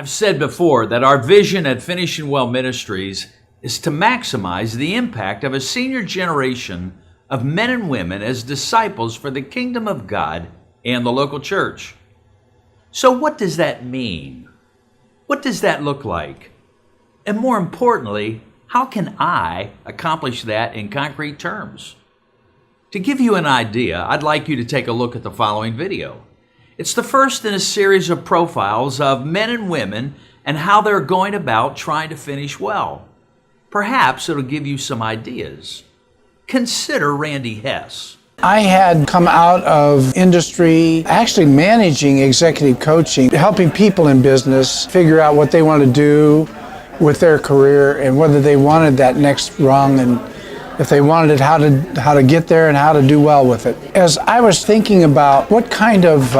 I've said before that our vision at Finishing Well Ministries is to maximize the impact of a senior generation of men and women as disciples for the kingdom of God and the local church. So what does that mean? What does that look like? And more importantly, how can I accomplish that in concrete terms? To give you an idea, I'd like you to take a look at the following video. It's the first in a series of profiles of men and women and how they're going about trying to finish well. Perhaps it'll give you some ideas. Consider Randy Hess. I had come out of industry, actually managing executive coaching, helping people in business figure out what they want to do with their career and whether they wanted that next rung, and if they wanted it, how to get there and how to do well with it. As I was thinking about what kind of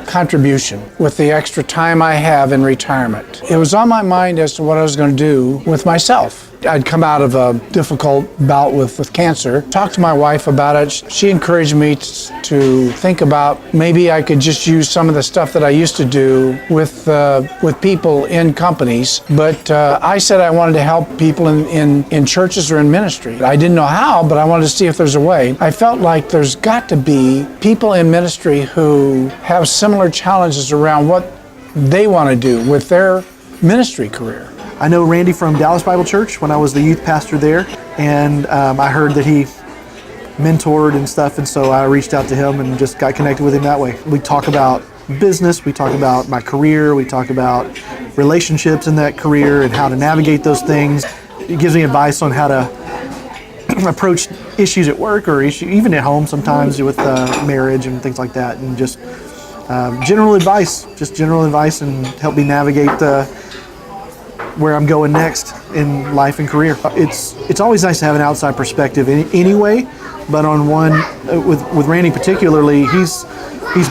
contribution with the extra time I have in retirement, it was on my mind as to what I was going to do with myself. I'd come out of a difficult bout with cancer, talked to my wife about it. She encouraged me to think about maybe I could just use some of the stuff that I used to do with people in companies, but I said I wanted to help people in churches or in ministry. I didn't know how, but I wanted to see if there's a way. I felt like there's got to be people in ministry who have similar challenges around what they want to do with their ministry career. I know Randy from Dallas Bible Church when I was the youth pastor there, and I heard that he mentored and stuff, and so I reached out to him and just got connected with him that way. We talk about business, we talk about my career, we talk about relationships in that career and how to navigate those things. He gives me advice on how to approach issues at work or even at home sometimes with marriage and things like that, and just general advice, and help me navigate where I'm going next in life and career. It's always nice to have an outside perspective anyway, but on one with Randy particularly, he's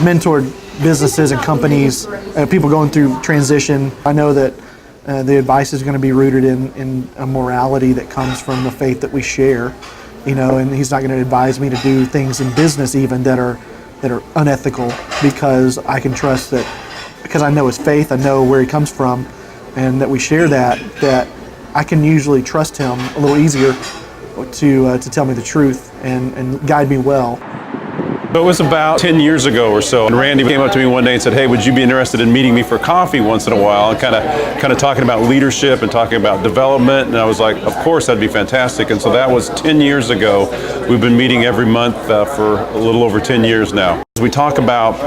mentored businesses and companies, people going through transition. I know that the advice is going to be rooted in a morality that comes from the faith that we share, and he's not going to advise me to do things in business even that are unethical, because I can trust that, because I know his faith, I know where he comes from, and that we share that I can usually trust him a little easier to tell me the truth and guide me well. It was about 10 years ago or so, and Randy came up to me one day and said, "Hey, would you be interested in meeting me for coffee once in a while?" And kind of talking about leadership and talking about development. And I was like, "Of course, that'd be fantastic." And so that was 10 years ago. We've been meeting every month for a little over 10 years now. We talk about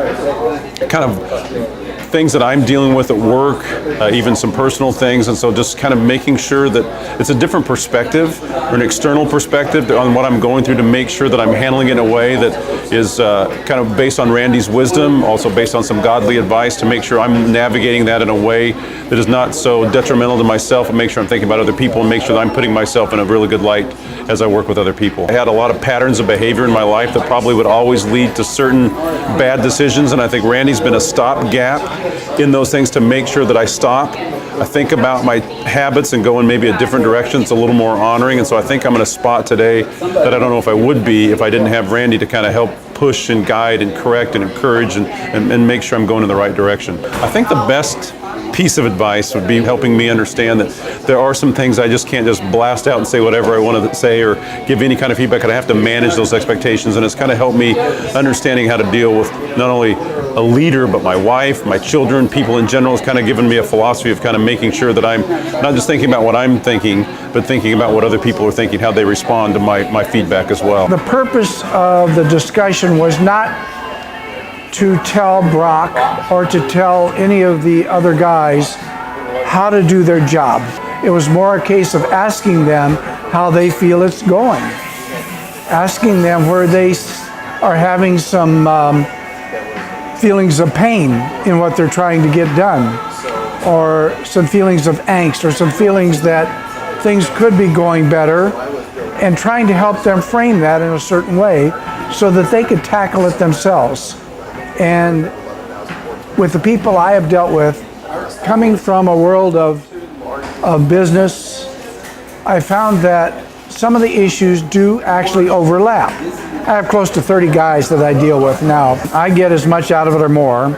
kind of things that I'm dealing with at work, even some personal things, and so just kind of making sure that it's a different perspective or an external perspective on what I'm going through, to make sure that I'm handling it in a way that is kind of based on Randy's wisdom, also based on some godly advice, to make sure I'm navigating that in a way that is not so detrimental to myself, and make sure I'm thinking about other people, and make sure that I'm putting myself in a really good light as I work with other people. I had a lot of patterns of behavior in my life that probably would always lead to certain bad decisions, and I think Randy's been a stopgap in those things to make sure that I stop. I think about my habits and go in maybe a different direction. It's a little more honoring, and so I think I'm in a spot today that I don't know if I would be if I didn't have Randy to kind of help push and guide and correct and encourage and make sure I'm going in the right direction. I think the best piece of advice would be helping me understand that there are some things I just can't just blast out and say whatever I want to say or give any kind of feedback. I have to manage those expectations, and it's kind of helped me understanding how to deal with not only a leader, but my wife, my children, people in general. Has kind of given me a philosophy of kind of making sure that I'm not just thinking about what I'm thinking, but thinking about what other people are thinking, how they respond to my feedback as well. The purpose of the discussion was not to tell Brock or to tell any of the other guys how to do their job. It was more a case of asking them how they feel it's going, asking them where they are having some feelings of pain in what they're trying to get done, or some feelings of angst, or some feelings that things could be going better, and trying to help them frame that in a certain way so that they could tackle it themselves. And with the people I have dealt with, coming from a world of business, I found that some of the issues do actually overlap. I have close to 30 guys that I deal with now. I get as much out of it or more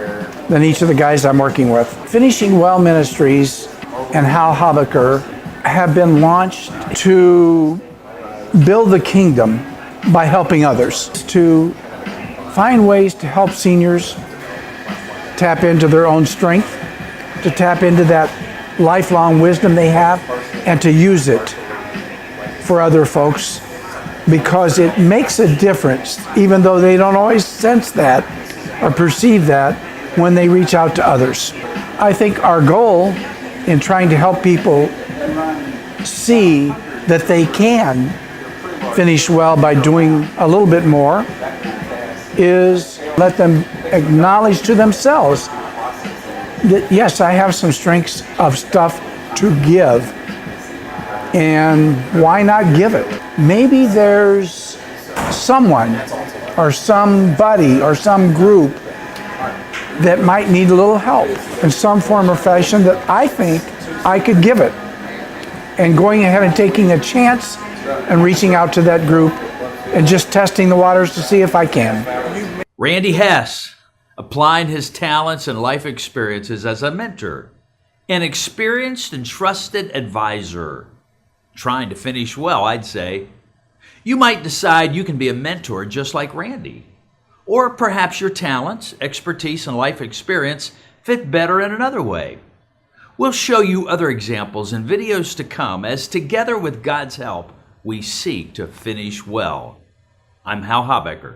than each of the guys I'm working with. Finishing Well Ministries and Hal Habecker have been launched to build the kingdom by helping others, to find ways to help seniors tap into their own strength, to tap into that lifelong wisdom they have, and to use it for other folks, because it makes a difference, even though they don't always sense that or perceive that when they reach out to others. I think our goal in trying to help people see that they can finish well by doing a little bit more is let them acknowledge to themselves that, yes, I have some strengths of stuff to give, and why not give it? Maybe there's someone or somebody or some group that might need a little help in some form or fashion that I think I could give it. And going ahead and taking a chance and reaching out to that group and just testing the waters to see if I can. Randy Hess, applying his talents and life experiences as a mentor, an experienced and trusted advisor. Trying to finish well, I'd say. You might decide you can be a mentor just like Randy. Or perhaps your talents, expertise, and life experience fit better in another way. We'll show you other examples in videos to come as together with God's help, we seek to finish well. I'm Hal Habecker.